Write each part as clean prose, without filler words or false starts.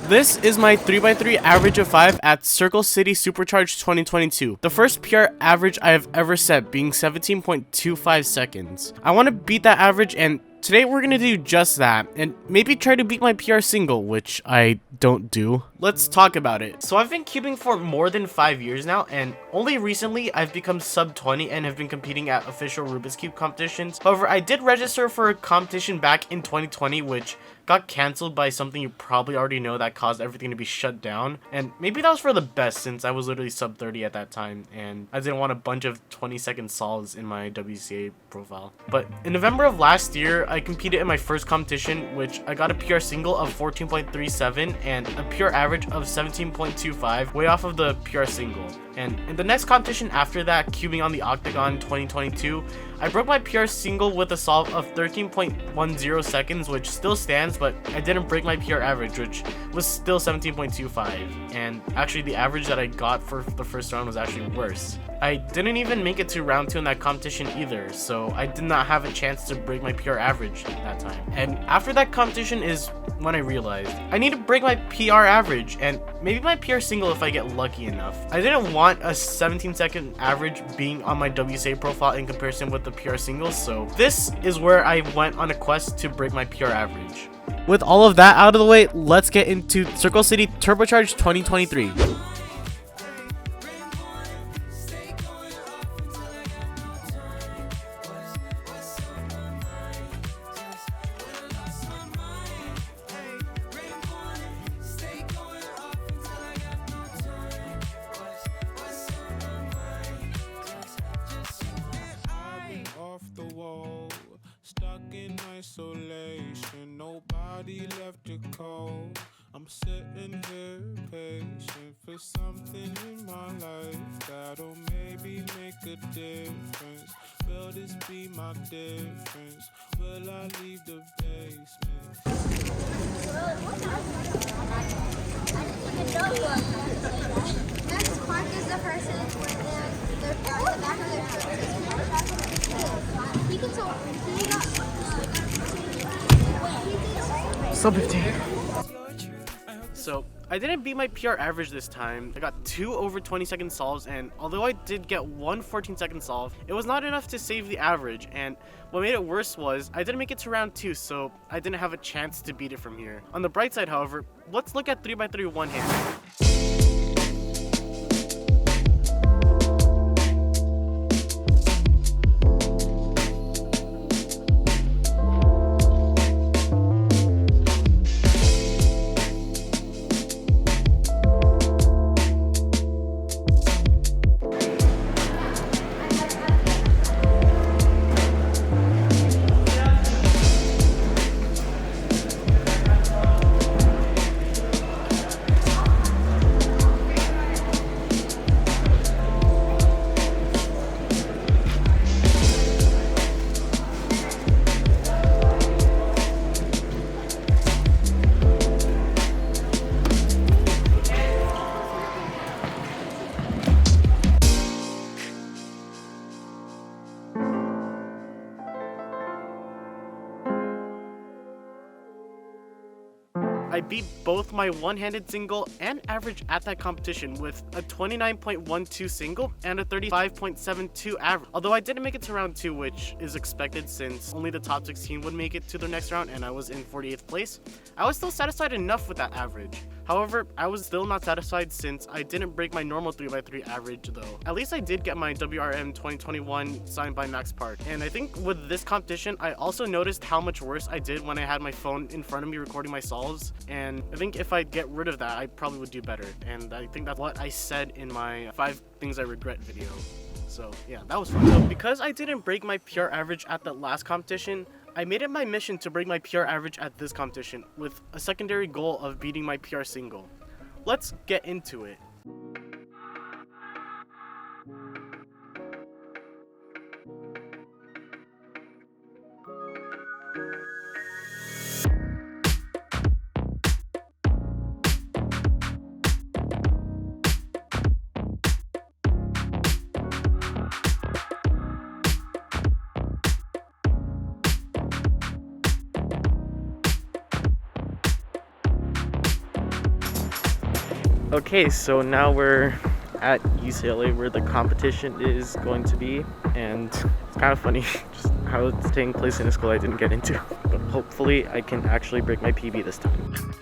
This is my 3x3 average of 5 at Circle City Supercharged 2022. The first PR average I have ever set being 17.25 seconds. I want to beat that average, and today we're going to do just that, and maybe try to beat my PR single, which I don't do. Let's talk about it. So I've been cubing for more than 5 years now, and only recently I've become sub 20 and have been competing at official Rubik's Cube competitions. However, I did register for a competition back in 2020, which got cancelled by something you probably already know that caused everything to be shut down. And maybe that was for the best, since I was literally sub 30 at that time and I didn't want a bunch of 20-second solves in my WCA profile. But in November of last year, I competed in my first competition, which I got a PR single of 14.37 and a PR average of 17.25, way off of the PR single. And in the next competition after that, cubing on the Octagon 2022, I broke my PR single with a solve of 13.10 seconds, which still stands, but I didn't break my PR average, which was still 17.25. And actually the average that I got for the first round was actually worse. I didn't even make it to round 2 in that competition either, so I did not have a chance to break my PR average that time. And after that competition is when I realized I need to break my PR average and maybe my PR single if I get lucky enough. I didn't want a 17-second average being on my WCA profile in comparison with the PR single, so this is where I went on a quest to break my PR average. With all of that out of the way, let's get into Circle City Turbocharged 2023. Isolation, nobody left to call. I'm sitting here patient for something in my life that'll maybe make a difference. Will this be my difference? Will I leave the basement? Next park is the person where they're at the back of their foot. You can tell. So I didn't beat my PR average this time. I got 2 over 20-second solves, and although I did get one 14-second solve, it was not enough to save the average. And what made it worse was I didn't make it to round 2, so I didn't have a chance to beat it from here. On the bright side, however, let's look at 3x3 one-handed. I beat both my one-handed single and average at that competition with a 29.12 single and a 35.72 average. Although I didn't make it to round 2, which is expected since only the top 16 would make it to the next round and I was in 48th place, I was still satisfied enough with that average. However, I was still not satisfied since I didn't break my normal 3x3 average though. At least I did get my WRM 2021 signed by Max Park. And I think with this competition, I also noticed how much worse I did when I had my phone in front of me recording my solves. And I think if I get rid of that, I probably would do better. And I think that's what I said in my 5 things I regret video. So yeah, that was fun. So because I didn't break my PR average at the last competition, I made it my mission to break my PR average at this competition with a secondary goal of beating my PR single. Let's get into it. Okay, so now we're at UCLA where the competition is going to be, and it's kind of funny just how it's taking place in a school I didn't get into. But hopefully I can actually break my PB this time.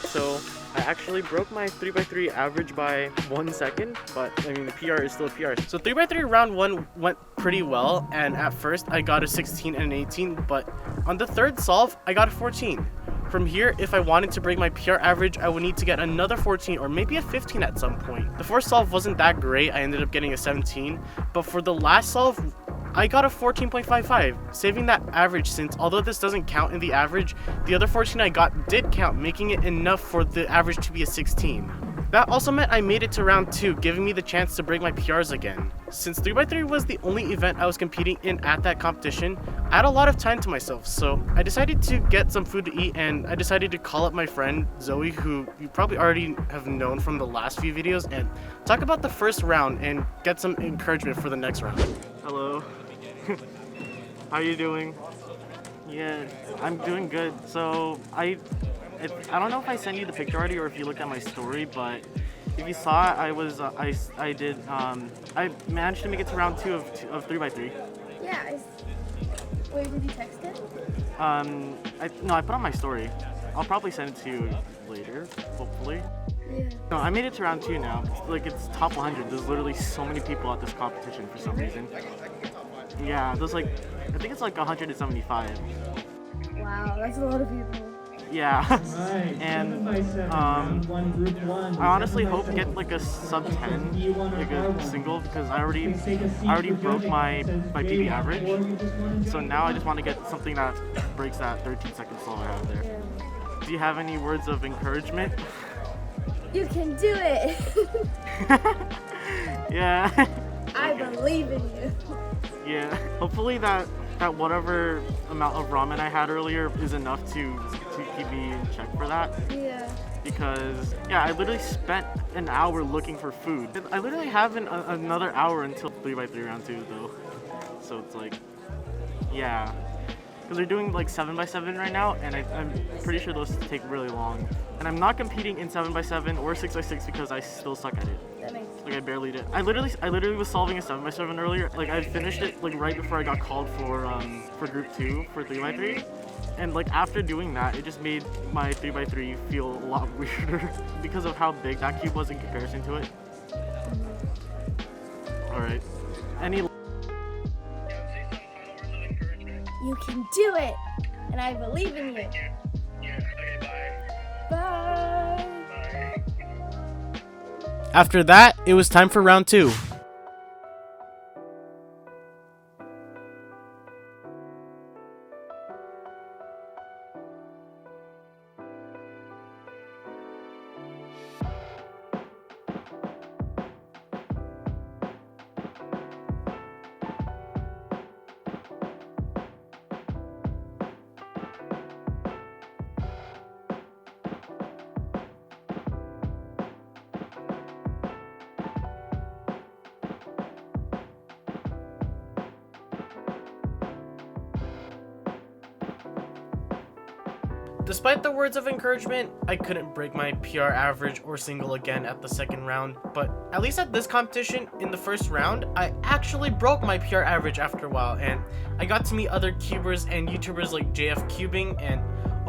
So I actually broke my 3x3 average by 1 second, but I mean the PR is still a PR. So 3x3 round 1 went pretty well, and at first I got a 16 and an 18, but on the third solve I got a 14. From here, if I wanted to break my PR average, I would need to get another 14 or maybe a 15 at some point. The fourth solve wasn't that great, I ended up getting a 17, but for the last solve, I got a 14.55, saving that average since although this doesn't count in the average, the other 14 I got did count, making it enough for the average to be a 16. That also meant I made it to round 2, giving me the chance to break my PRs again. Since 3x3 was the only event I was competing in at that competition, I had a lot of time to myself, so I decided to get some food to eat, and I decided to call up my friend Zoe, who you probably already have known from the last few videos, and talk about the first round and get some encouragement for the next round. Hello. How are you doing? Yeah, I'm doing good. So I don't know if I sent you the picture already or if you looked at my story, but if you saw it, I managed to make it to round 2 of 3x3. Yeah. Wait, did you text it? No, I put on my story. I'll probably send it to you later, hopefully. Yeah. No, I made it to round 2 now. It's top 100. There's literally so many people at this competition for some reason. Yeah, there's I think it's 175. Wow, that's a lot of people. Yeah, and I honestly hope to get a sub 10, a single, because I already broke my PB average. So now I just want to get something that breaks that 13-second slow I have there. Yeah. Do you have any words of encouragement? You can do it! Yeah. I believe in you. Yeah. Hopefully that whatever amount of ramen I had earlier is enough to keep me in check for that. Yeah. Because, yeah, I literally spent an hour looking for food. I literally have another hour until 3x3 round 2 though. So it's yeah. Because they're doing 7x7 right now, and I'm pretty sure those take really long. And I'm not competing in 7x7 or 6x6 because I still suck at it. That makes sense. I barely did. I literally was solving a 7x7 earlier. I finished it right before I got called for group 2 for 3x3. And after doing that, it just made my 3x3 feel a lot weirder because of how big that cube was in comparison to it. Alright. You can do it! And I believe in you. Bye! After that, it was time for round 2. Despite the words of encouragement, I couldn't break my PR average or single again at the second round, but at least at this competition, in the first round, I actually broke my PR average after a while, and I got to meet other cubers and YouTubers like JF Cubing and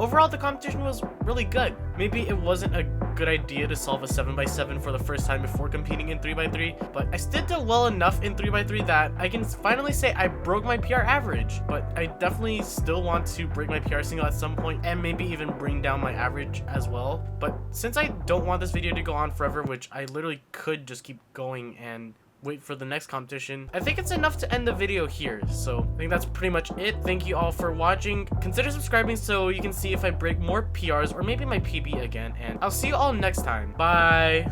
overall the competition was really good. Maybe it wasn't a good idea to solve a 7x7 for the first time before competing in 3x3, but I still did well enough in 3x3 that I can finally say I broke my PR average. But I definitely still want to break my PR single at some point and maybe even bring down my average as well. But since I don't want this video to go on forever, which I literally could just keep going and wait for the next competition, I think it's enough to end the video here. So I think that's pretty much it. Thank you all for watching. Consider subscribing so you can see if I break more PRs or maybe my PB again, and I'll see you all next time. Bye.